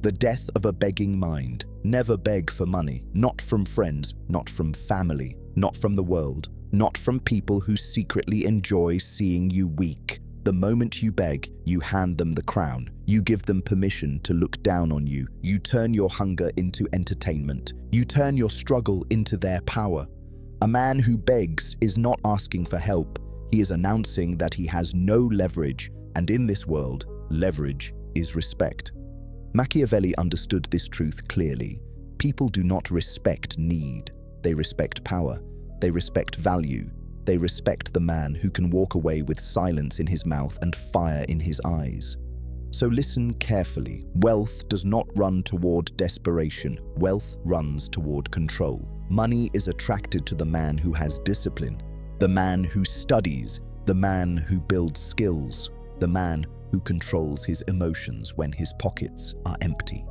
The death of a begging mind. Never beg for money, not from friends, not from family, not from the world, not from people who secretly enjoy seeing you weak. The moment you beg, you hand them the crown. You give them permission to look down on you. You turn your hunger into entertainment. You turn your struggle into their power. A man who begs is not asking for help. He is announcing that he has no leverage, and in this world, leverage is respect. Machiavelli understood this truth clearly. People do not respect need. They respect power. They respect value. They respect the man who can walk away with silence in his mouth and fire in his eyes. So listen carefully. Wealth does not run toward desperation. Wealth runs toward control. Money is attracted to the man who has discipline, the man who studies, the man who builds skills, the man who controls his emotions when his pockets are empty.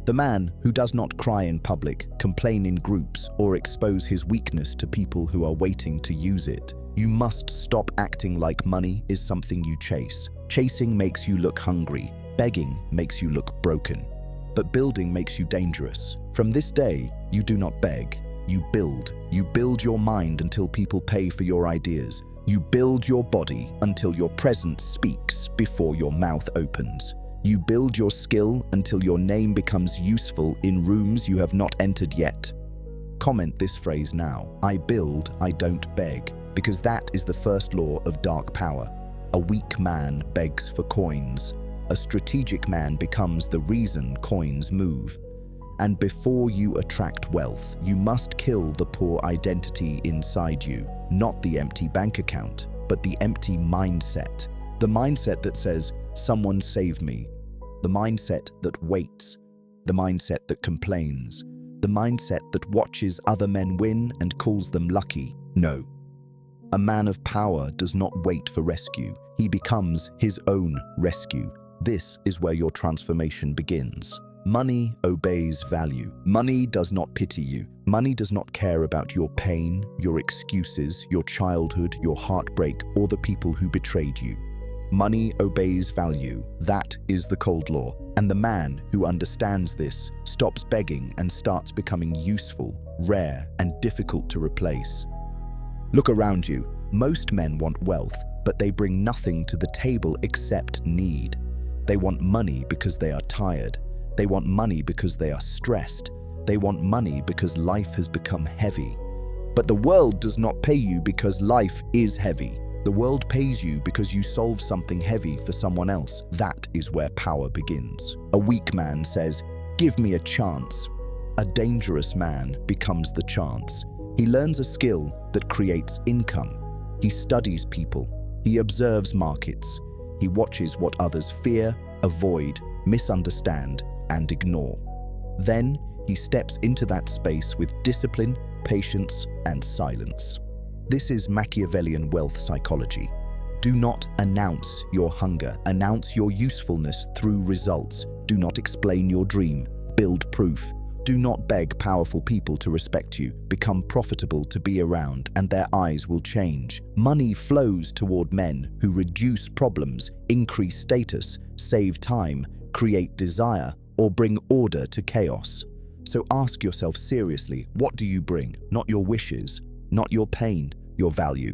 The man who does not cry in public, complain in groups, or expose his weakness to people who are waiting to use it. You must stop acting like money is something you chase. Chasing makes you look hungry. Begging makes you look broken. But building makes you dangerous. From this day, you do not beg. You build. You build your mind until people pay for your ideas. You build your body until your presence speaks before your mouth opens. You build your skill until your name becomes useful in rooms you have not entered yet. Comment this phrase now. I build, I don't beg, because that is the first law of dark power. A weak man begs for coins. A strategic man becomes the reason coins move. And before you attract wealth, you must kill the poor identity inside you. Not the empty bank account, but the empty mindset. The mindset that says, someone save me. The mindset that waits. The mindset that complains. The mindset that watches other men win and calls them lucky. No. A man of power does not wait for rescue. He becomes his own rescue. This is where your transformation begins. Money obeys value. Money does not pity you. Money does not care about your pain, your excuses, your childhood, your heartbreak, or the people who betrayed you. Money obeys value. That is the cold law. And the man who understands this stops begging and starts becoming useful, rare, and difficult to replace. Look around you. Most men want wealth, but they bring nothing to the table except need. They want money because they are tired. They want money because they are stressed. They want money because life has become heavy. But the world does not pay you because life is heavy. The world pays you because you solve something heavy for someone else. That is where power begins. A weak man says, "Give me a chance." A dangerous man becomes the chance. He learns a skill that creates income. He studies people. He observes markets. He watches what others fear, avoid, misunderstand, and ignore. Then he steps into that space with discipline, patience, and silence. This is Machiavellian wealth psychology. Do not announce your hunger. Announce your usefulness through results. Do not explain your dream. Build proof. Do not beg powerful people to respect you. Become profitable to be around, and their eyes will change. Money flows toward men who reduce problems, increase status, save time, create desire, or bring order to chaos. So ask yourself seriously, what do you bring? Not your wishes, not your pain, your value.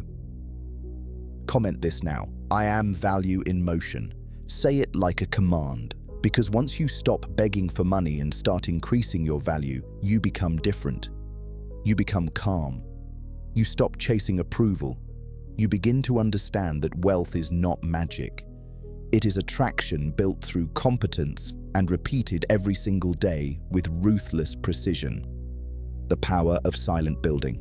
Comment this now. I am value in motion. Say it like a command. Because once you stop begging for money and start increasing your value, you become different. You become calm. You stop chasing approval. You begin to understand that wealth is not magic. It is attraction built through competence and repeated every single day with ruthless precision. The power of silent building.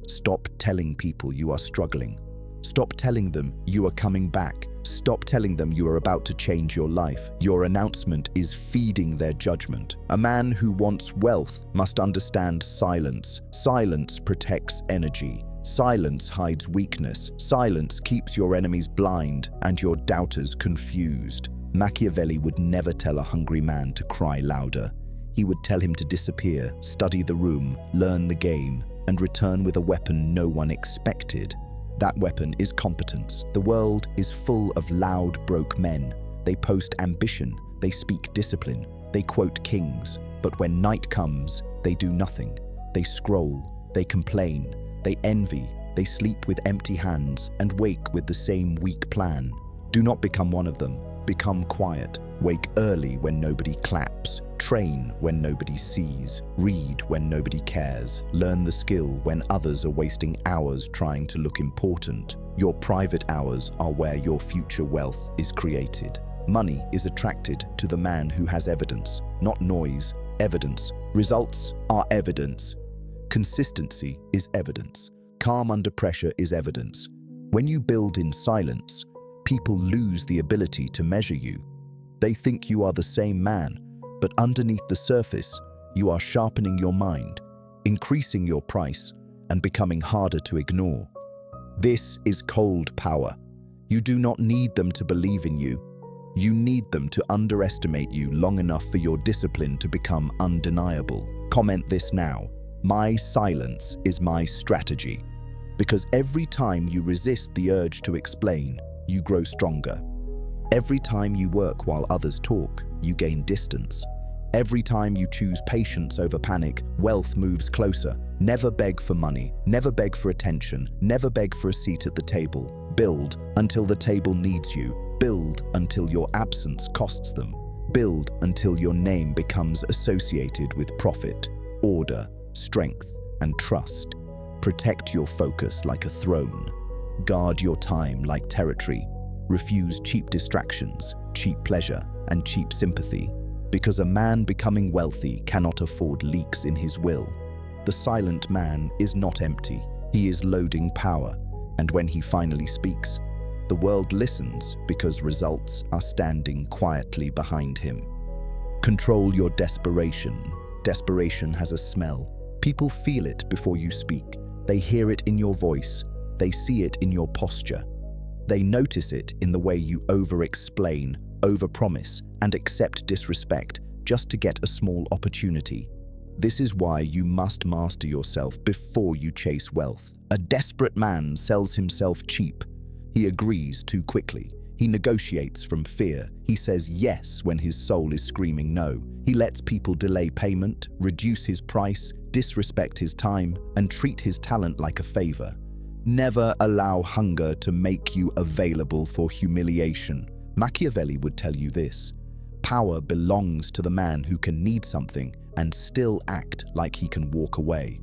Stop telling people you are struggling. Stop telling them you are coming back. Stop telling them you are about to change your life. Your announcement is feeding their judgment. A man who wants wealth must understand silence. Silence protects energy. Silence hides weakness. Silence keeps your enemies blind and your doubters confused. Machiavelli would never tell a hungry man to cry louder. He would tell him to disappear, study the room, learn the game, and return with a weapon no one expected. That weapon is competence. The world is full of loud, broke men. They post ambition. They speak discipline, they quote kings, but when night comes, they do nothing. They scroll, they complain, they envy, they sleep with empty hands and wake with the same weak plan. Do not become one of them. Become quiet. Wake early when nobody claps. Train when nobody sees. Read when nobody cares. Learn the skill when others are wasting hours trying to look important. Your private hours are where your future wealth is created. Money is attracted to the man who has evidence, not noise. Evidence. Results are evidence. Consistency is evidence. Calm under pressure is evidence. When you build in silence, people lose the ability to measure you. They think you are the same man, but underneath the surface, you are sharpening your mind, increasing your price, and becoming harder to ignore. This is cold power. You do not need them to believe in you. You need them to underestimate you long enough for your discipline to become undeniable. Comment this now. My silence is my strategy. Because every time you resist the urge to explain, you grow stronger. Every time you work while others talk, you gain distance. Every time you choose patience over panic, wealth moves closer. Never beg for money, never beg for attention, never beg for a seat at the table. Build until the table needs you. Build until your absence costs them. Build until your name becomes associated with profit, order, strength, and trust. Protect your focus like a throne. Guard your time like territory. Refuse cheap distractions, cheap pleasure, and cheap sympathy. Because a man becoming wealthy cannot afford leaks in his will. The silent man is not empty. He is loading power. And when he finally speaks, the world listens because results are standing quietly behind him. Control your desperation. Desperation has a smell. People feel it before you speak. They hear it in your voice. They see it in your posture. They notice it in the way you over-explain, over-promise, and accept disrespect just to get a small opportunity. This is why you must master yourself before you chase wealth. A desperate man sells himself cheap. He agrees too quickly. He negotiates from fear. He says yes when his soul is screaming no. He lets people delay payment, reduce his price, disrespect his time, and treat his talent like a favor. Never allow hunger to make you available for humiliation. Machiavelli would tell you this. Power belongs to the man who can need something and still act like he can walk away.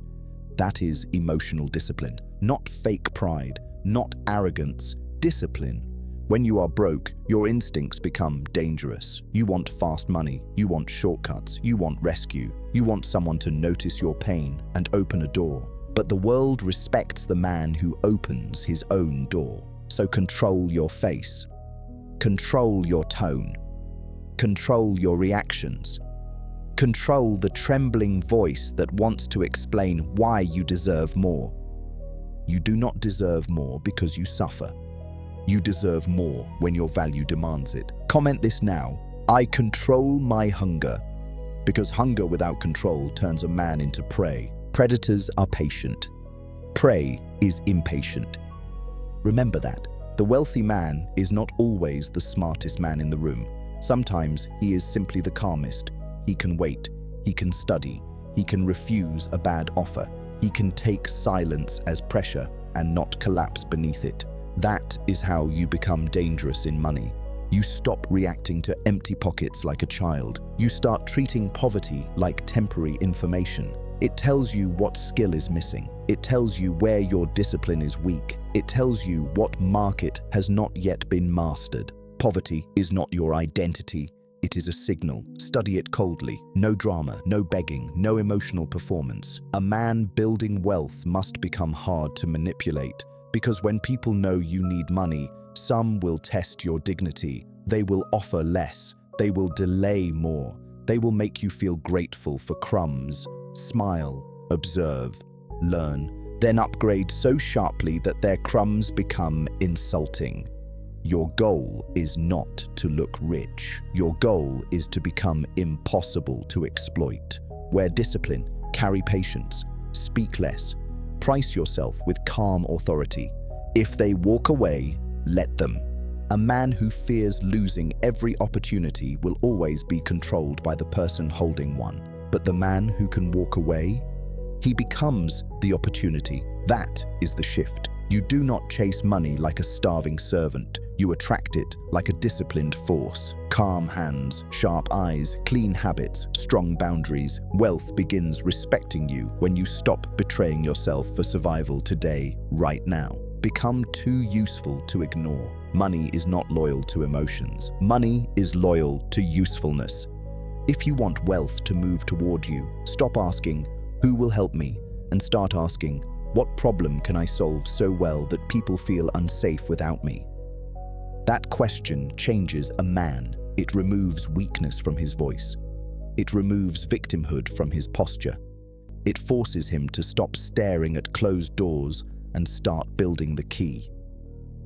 That is emotional discipline, not fake pride, not arrogance, discipline. When you are broke, your instincts become dangerous. You want fast money, you want shortcuts, you want rescue, you want someone to notice your pain and open a door. But the world respects the man who opens his own door. So control your face, control your tone, control your reactions, control the trembling voice that wants to explain why you deserve more. You do not deserve more because you suffer. You deserve more when your value demands it. Comment this now. I control my hunger. Because hunger without control turns a man into prey. Predators are patient. Prey is impatient. Remember that. The wealthy man is not always the smartest man in the room. Sometimes he is simply the calmest. He can wait. He can study. He can refuse a bad offer. He can take silence as pressure and not collapse beneath it. That is how you become dangerous in money. You stop reacting to empty pockets like a child. You start treating poverty like temporary information. It tells you what skill is missing. It tells you where your discipline is weak. It tells you what market has not yet been mastered. Poverty is not your identity. It is a signal. Study it coldly. No drama, no begging, no emotional performance. A man building wealth must become hard to manipulate. Because when people know you need money, some will test your dignity. They will offer less. They will delay more. They will make you feel grateful for crumbs. Smile, observe, learn, then upgrade so sharply that their crumbs become insulting. Your goal is not to look rich. Your goal is to become impossible to exploit. Wear discipline, carry patience, speak less. Price yourself with calm authority. If they walk away, let them. A man who fears losing every opportunity will always be controlled by the person holding one. But the man who can walk away, he becomes the opportunity. That is the shift. You do not chase money like a starving servant. You attract it like a disciplined force. Calm hands, sharp eyes, clean habits, strong boundaries. Wealth begins respecting you when you stop betraying yourself for survival today, right now. Become too useful to ignore. Money is not loyal to emotions. Money is loyal to usefulness. If you want wealth to move toward you, stop asking, "Who will help me?" and start asking, "What problem can I solve so well that people feel unsafe without me?" That question changes a man. It removes weakness from his voice. It removes victimhood from his posture. It forces him to stop staring at closed doors and start building the key.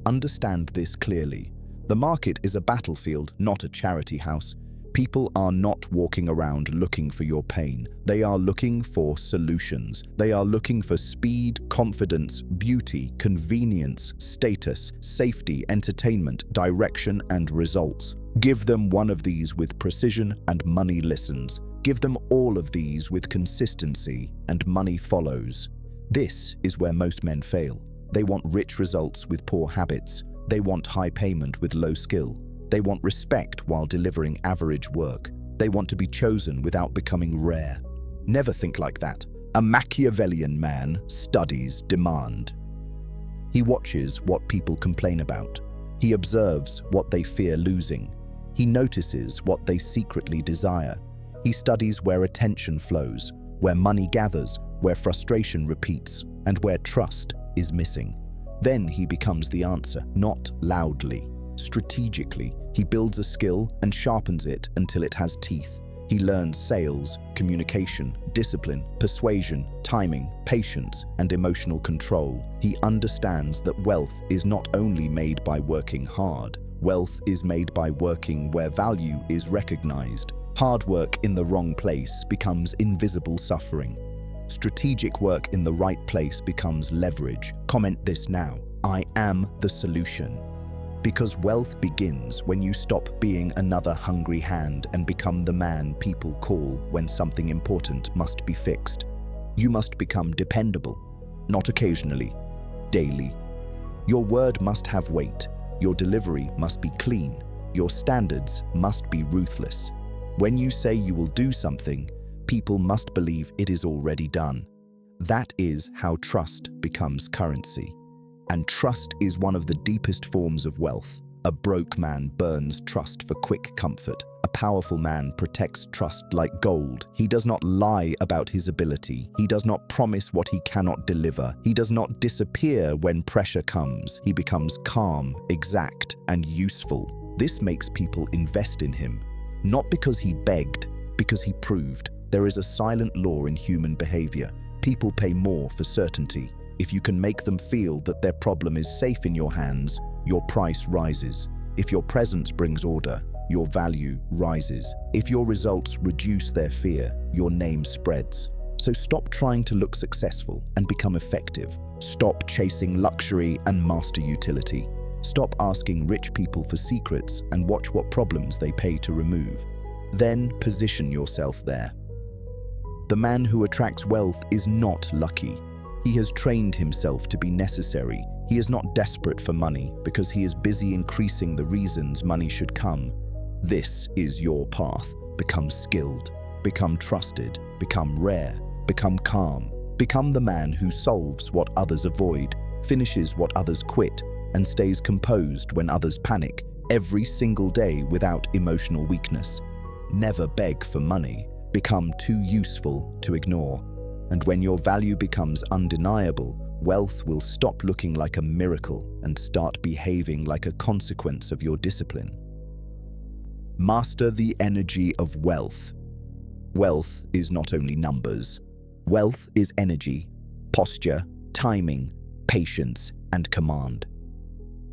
Understand this clearly. The market is a battlefield, not a charity house. People are not walking around looking for your pain. They are looking for solutions. They are looking for speed, confidence, beauty, convenience, status, safety, entertainment, direction, and results. Give them one of these with precision and money listens. Give them all of these with consistency and money follows. This is where most men fail. They want rich results with poor habits. They want high payment with low skill. They want respect while delivering average work. They want to be chosen without becoming rare. Never think like that. A Machiavellian man studies demand. He watches what people complain about. He observes what they fear losing. He notices what they secretly desire. He studies where attention flows, where money gathers, where frustration repeats, and where trust is missing. Then he becomes the answer, not loudly. Strategically, he builds a skill and sharpens it until it has teeth. He learns sales, communication, discipline, persuasion, timing, patience, and emotional control. He understands that wealth is not only made by working hard. Wealth is made by working where value is recognized. Hard work in the wrong place becomes invisible suffering. Strategic work in the right place becomes leverage. Comment this now. I am the solution. Because wealth begins when you stop being another hungry hand and become the man people call when something important must be fixed. You must become dependable, not occasionally, daily. Your word must have weight. Your delivery must be clean. Your standards must be ruthless. When you say you will do something, people must believe it is already done. That is how trust becomes currency. And trust is one of the deepest forms of wealth. A broke man burns trust for quick comfort. A powerful man protects trust like gold. He does not lie about his ability. He does not promise what he cannot deliver. He does not disappear when pressure comes. He becomes calm, exact, and useful. This makes people invest in him. Not because he begged, because he proved. There is a silent law in human behavior. People pay more for certainty. If you can make them feel that their problem is safe in your hands, your price rises. If your presence brings order, your value rises. If your results reduce their fear, your name spreads. So stop trying to look successful and become effective. Stop chasing luxury and master utility. Stop asking rich people for secrets and watch what problems they pay to remove. Then position yourself there. The man who attracts wealth is not lucky. He has trained himself to be necessary. He is not desperate for money because he is busy increasing the reasons money should come. This is your path. Become skilled, become trusted, become rare, become calm. Become the man who solves what others avoid, finishes what others quit, and stays composed when others panic, every single day without emotional weakness. Never beg for money. Become too useful to ignore. And when your value becomes undeniable, wealth will stop looking like a miracle and start behaving like a consequence of your discipline. Master the energy of wealth. Wealth is not only numbers. Wealth is energy, posture, timing, patience, and command.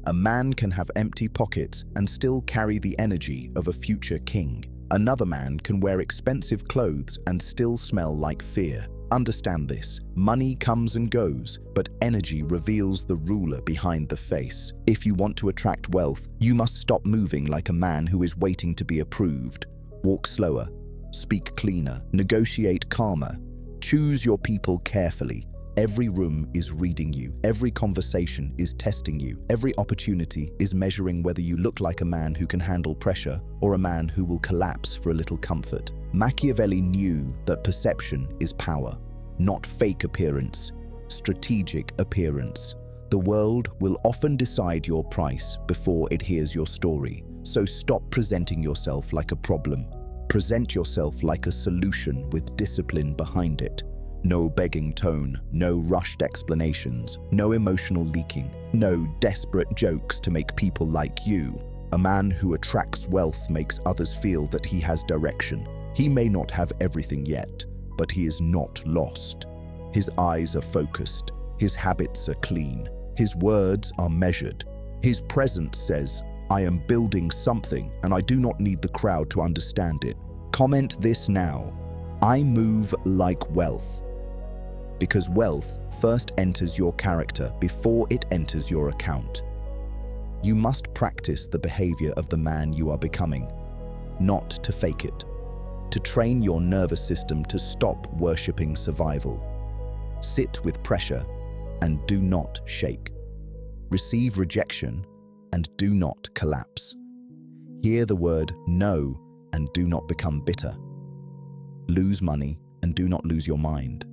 A man can have empty pockets and still carry the energy of a future king. Another man can wear expensive clothes and still smell like fear. Understand this. Money comes and goes, but energy reveals the ruler behind the face. If you want to attract wealth, you must stop moving like a man who is waiting to be approved. Walk slower, speak cleaner, negotiate calmer. Choose your people carefully. Every room is reading you. Every conversation is testing you. Every opportunity is measuring whether you look like a man who can handle pressure or a man who will collapse for a little comfort. Machiavelli knew that perception is power, not fake appearance, strategic appearance. The world will often decide your price before it hears your story. So stop presenting yourself like a problem. Present yourself like a solution with discipline behind it. No begging tone, no rushed explanations, no emotional leaking, no desperate jokes to make people like you. A man who attracts wealth makes others feel that he has direction. He may not have everything yet, but he is not lost. His eyes are focused, his habits are clean, his words are measured. His presence says, "I am building something and I do not need the crowd to understand it." Comment this now. I move like wealth. Because wealth first enters your character before it enters your account. You must practice the behavior of the man you are becoming, not to fake it. To train your nervous system to stop worshipping survival. Sit with pressure and do not shake. Receive rejection and do not collapse. Hear the word no and do not become bitter. Lose money and do not lose your mind.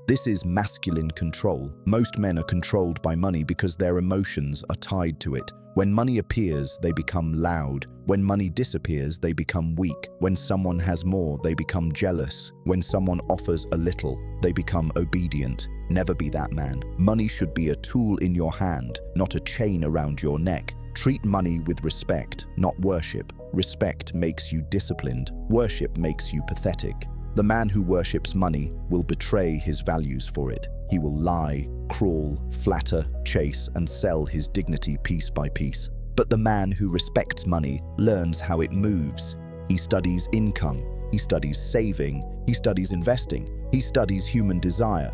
This is masculine control. Most men are controlled by money because their emotions are tied to it. When money appears, they become loud. When money disappears, they become weak. When someone has more, they become jealous. When someone offers a little, they become obedient. Never be that man. Money should be a tool in your hand, not a chain around your neck. Treat money with respect, not worship. Respect makes you disciplined. Worship makes you pathetic. The man who worships money will betray his values for it. He will lie, crawl, flatter, chase, and sell his dignity piece by piece. But the man who respects money learns how it moves. He studies income, he studies saving, he studies investing, he studies human desire.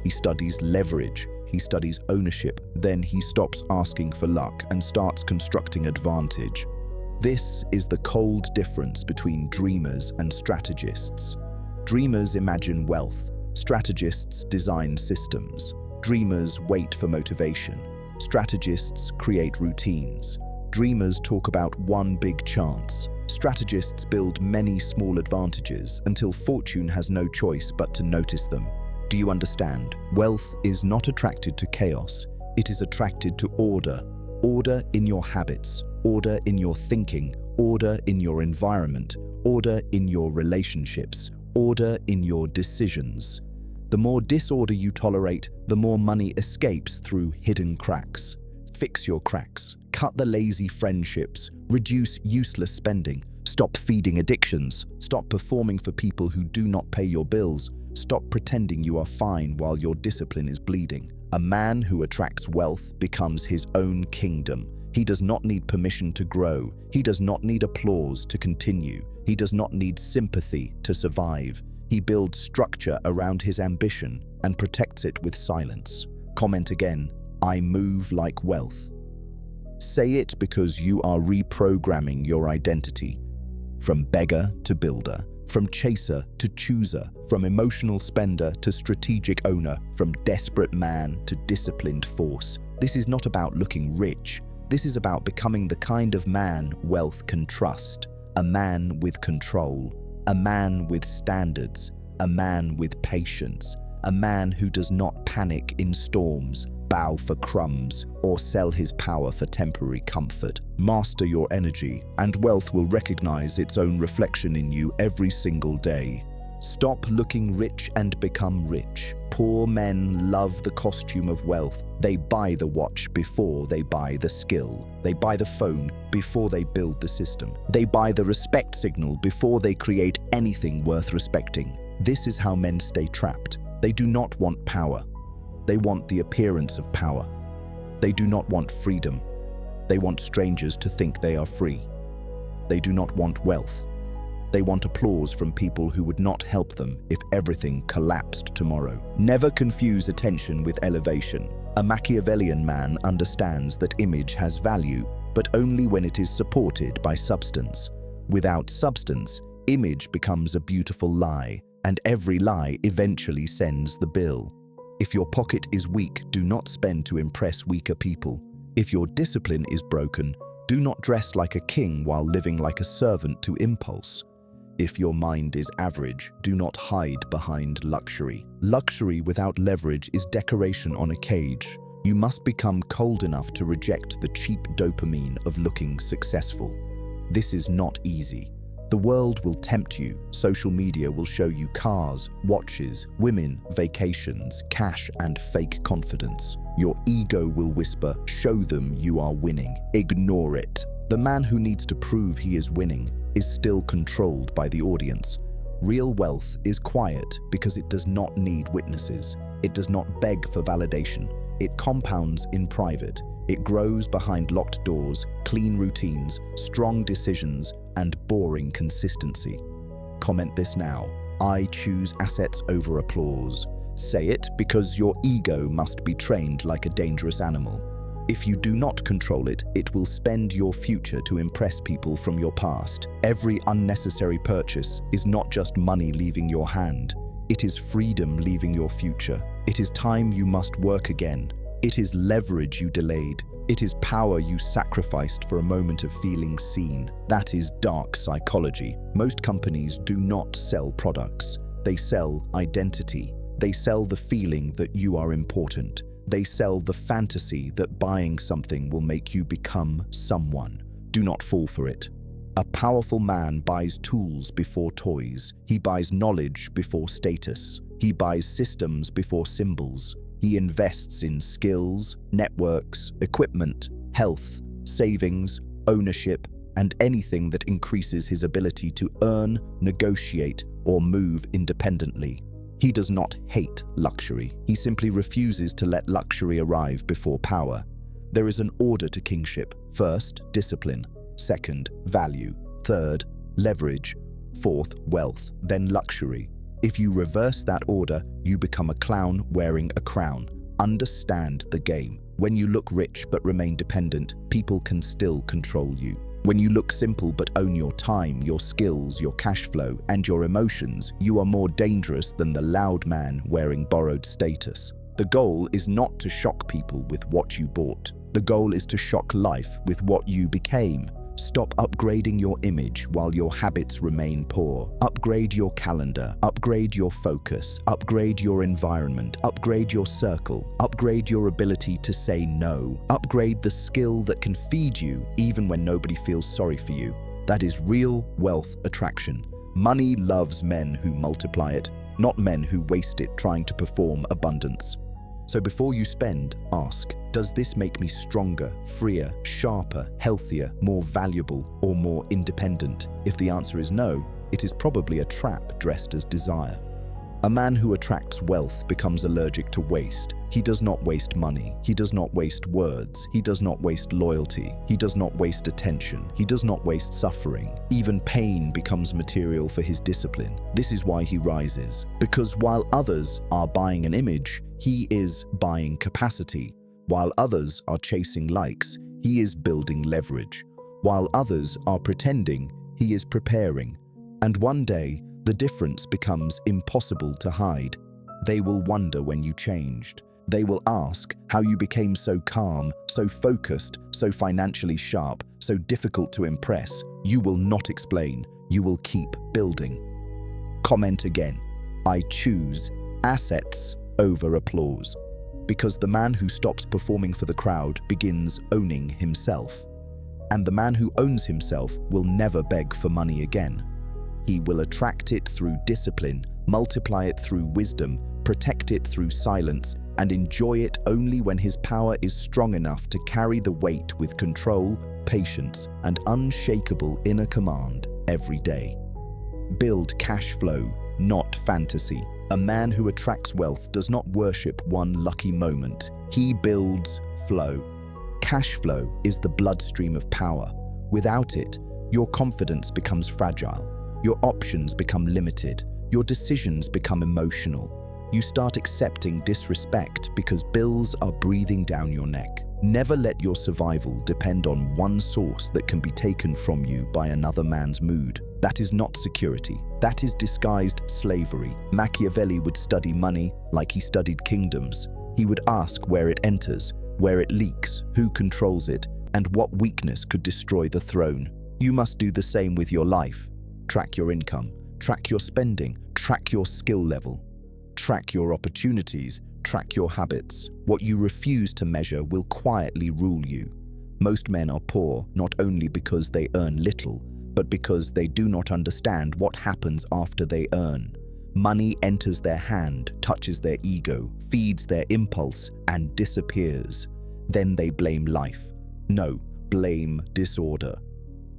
He studies leverage, he studies ownership. Then he stops asking for luck and starts constructing advantage. This is the cold difference between dreamers and strategists. Dreamers imagine wealth. Strategists design systems. Dreamers wait for motivation. Strategists create routines. Dreamers talk about one big chance. Strategists build many small advantages until fortune has no choice but to notice them. Do you understand? Wealth is not attracted to chaos. It is attracted to order. Order in your habits. Order in your thinking. Order in your environment. Order in your relationships. Order in your decisions. The more disorder you tolerate, the more money escapes through hidden cracks. Fix your cracks. Cut the lazy friendships. Reduce useless spending. Stop feeding addictions. Stop performing for people who do not pay your bills. Stop pretending you are fine while your discipline is bleeding. A man who attracts wealth becomes his own kingdom. He does not need permission to grow. He does not need applause to continue. He does not need sympathy to survive. He builds structure around his ambition and protects it with silence. Comment again, I move like wealth. Say it because you are reprogramming your identity. From beggar to builder, from chaser to chooser, from emotional spender to strategic owner, from desperate man to disciplined force. This is not about looking rich. This is about becoming the kind of man wealth can trust. A man with control, a man with standards, a man with patience, a man who does not panic in storms, bow for crumbs, or sell his power for temporary comfort. Master your energy, and wealth will recognize its own reflection in you every single day. Stop looking rich and become rich. Poor men love the costume of wealth. They buy the watch before they buy the skill. They buy the phone before they build the system. They buy the respect signal before they create anything worth respecting. This is how men stay trapped. They do not want power. They want the appearance of power. They do not want freedom. They want strangers to think they are free. They do not want wealth. They want applause from people who would not help them if everything collapsed tomorrow. Never confuse attention with elevation. A Machiavellian man understands that image has value, but only when it is supported by substance. Without substance, image becomes a beautiful lie, and every lie eventually sends the bill. If your pocket is weak, do not spend to impress weaker people. If your discipline is broken, do not dress like a king while living like a servant to impulse. If your mind is average, do not hide behind luxury. Luxury without leverage is decoration on a cage. You must become cold enough to reject the cheap dopamine of looking successful. This is not easy. The world will tempt you. Social media will show you cars, watches, women, vacations, cash, and fake confidence. Your ego will whisper, "Show them you are winning." Ignore it. The man who needs to prove he is winning is still controlled by the audience. Real wealth is quiet because it does not need witnesses. It does not beg for validation. It compounds in private. It grows behind locked doors, clean routines, strong decisions, and boring consistency. Comment this now. I choose assets over applause. Say it because your ego must be trained like a dangerous animal. If you do not control it, it will spend your future to impress people from your past. Every unnecessary purchase is not just money leaving your hand. It is freedom leaving your future. It is time you must work again. It is leverage you delayed. It is power you sacrificed for a moment of feeling seen. That is dark psychology. Most companies do not sell products. They sell identity. They sell the feeling that you are important. They sell the fantasy that buying something will make you become someone. Do not fall for it. A powerful man buys tools before toys. He buys knowledge before status. He buys systems before symbols. He invests in skills, networks, equipment, health, savings, ownership, and anything that increases his ability to earn, negotiate, or move independently. He does not hate luxury. He simply refuses to let luxury arrive before power. There is an order to kingship. First, discipline. Second, value. Third, leverage. Fourth, wealth. Then luxury. If you reverse that order, you become a clown wearing a crown. Understand the game. When you look rich but remain dependent, people can still control you. When you look simple but own your time, your skills, your cash flow, and your emotions, you are more dangerous than the loud man wearing borrowed status. The goal is not to shock people with what you bought. The goal is to shock life with what you became. Stop upgrading your image while your habits remain poor. Upgrade your calendar, upgrade your focus, upgrade your environment, upgrade your circle, upgrade your ability to say no, upgrade the skill that can feed you even when nobody feels sorry for you. That is real wealth attraction. Money loves men who multiply it, not men who waste it trying to perform abundance. So before you spend, ask, does this make me stronger, freer, sharper, healthier, more valuable, or more independent? If the answer is no, it is probably a trap dressed as desire. A man who attracts wealth becomes allergic to waste. He does not waste money. He does not waste words. He does not waste loyalty. He does not waste attention. He does not waste suffering. Even pain becomes material for his discipline. This is why he rises. Because while others are buying an image, he is buying capacity. While others are chasing likes, he is building leverage. While others are pretending, he is preparing. And one day, the difference becomes impossible to hide. They will wonder when you changed. They will ask how you became so calm, so focused, so financially sharp, so difficult to impress. You will not explain. You will keep building. Comment again. I choose assets over applause. Because the man who stops performing for the crowd begins owning himself. And the man who owns himself will never beg for money again. He will attract it through discipline, multiply it through wisdom, protect it through silence, and enjoy it only when his power is strong enough to carry the weight with control, patience, and unshakable inner command every day. Build cash flow, not fantasy. A man who attracts wealth does not worship one lucky moment. He builds flow. Cash flow is the bloodstream of power. Without it, your confidence becomes fragile. Your options become limited. Your decisions become emotional. You start accepting disrespect because bills are breathing down your neck. Never let your survival depend on one source that can be taken from you by another man's mood. That is not security. That is disguised slavery. Machiavelli would study money like he studied kingdoms. He would ask where it enters, where it leaks, who controls it, and what weakness could destroy the throne. You must do the same with your life. Track your income, track your spending, track your skill level. Track your opportunities, track your habits. What you refuse to measure will quietly rule you. Most men are poor not only because they earn little, but because they do not understand what happens after they earn. Money enters their hand, touches their ego, feeds their impulse, and disappears. Then they blame life. No, blame disorder.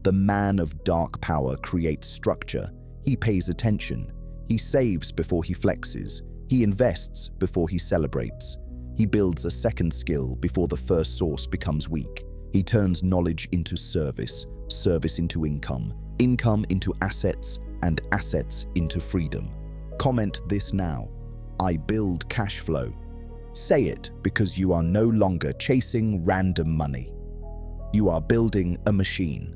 The man of dark power creates structure. He pays attention. He saves before he flexes. He invests before he celebrates. He builds a second skill before the first source becomes weak. He turns knowledge into service, service into income, income into assets, and assets into freedom. Comment this now. I build cash flow. Say it because you are no longer chasing random money. You are building a machine.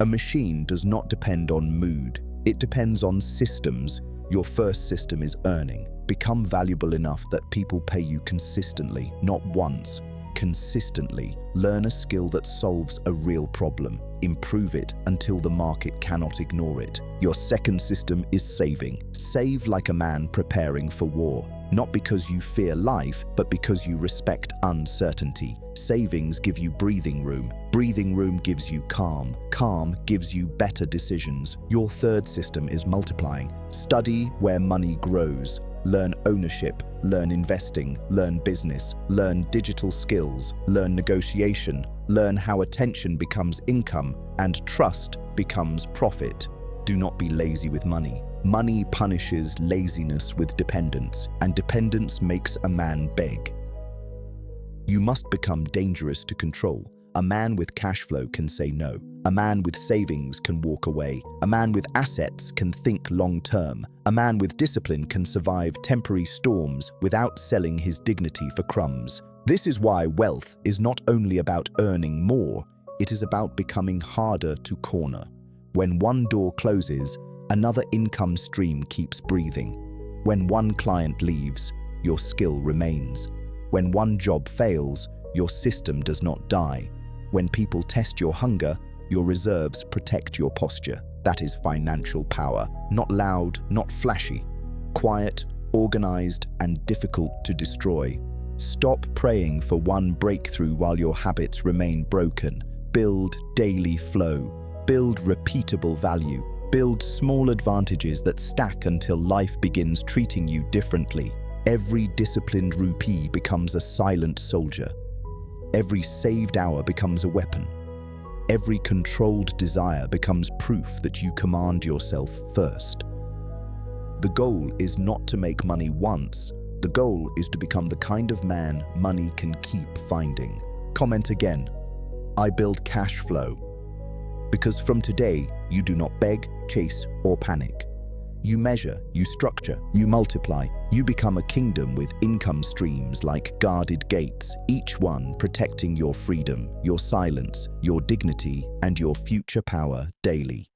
A machine does not depend on mood. It depends on systems. Your first system is earning. Become valuable enough that people pay you consistently, not once. Consistently. Learn a skill that solves a real problem. Improve it until the market cannot ignore it. Your second system is saving. Save like a man preparing for war. Not because you fear life, but because you respect uncertainty. Savings give you breathing room. Breathing room gives you calm. Calm gives you better decisions. Your third system is multiplying. Study where money grows. Learn ownership, learn investing, learn business, learn digital skills, learn negotiation, learn how attention becomes income and trust becomes profit. Do not be lazy with money. Money punishes laziness with dependence, and dependence makes a man beg. You must become dangerous to control. A man with cash flow can say no. A man with savings can walk away. A man with assets can think long-term. A man with discipline can survive temporary storms without selling his dignity for crumbs. This is why wealth is not only about earning more, it is about becoming harder to corner. When one door closes, another income stream keeps breathing. When one client leaves, your skill remains. When one job fails, your system does not die. When people test your hunger, your reserves protect your posture. That is financial power. Not loud, not flashy. Quiet, organized, and difficult to destroy. Stop praying for one breakthrough while your habits remain broken. Build daily flow. Build repeatable value. Build small advantages that stack until life begins treating you differently. Every disciplined rupee becomes a silent soldier. Every saved hour becomes a weapon. Every controlled desire becomes proof that you command yourself first. The goal is not to make money once. The goal is to become the kind of man money can keep finding. Comment again. I build cash flow. Because from today, you do not beg, chase, or panic. You measure, you structure, you multiply. You become a kingdom with income streams like guarded gates, each one protecting your freedom, your silence, your dignity, and your future power daily.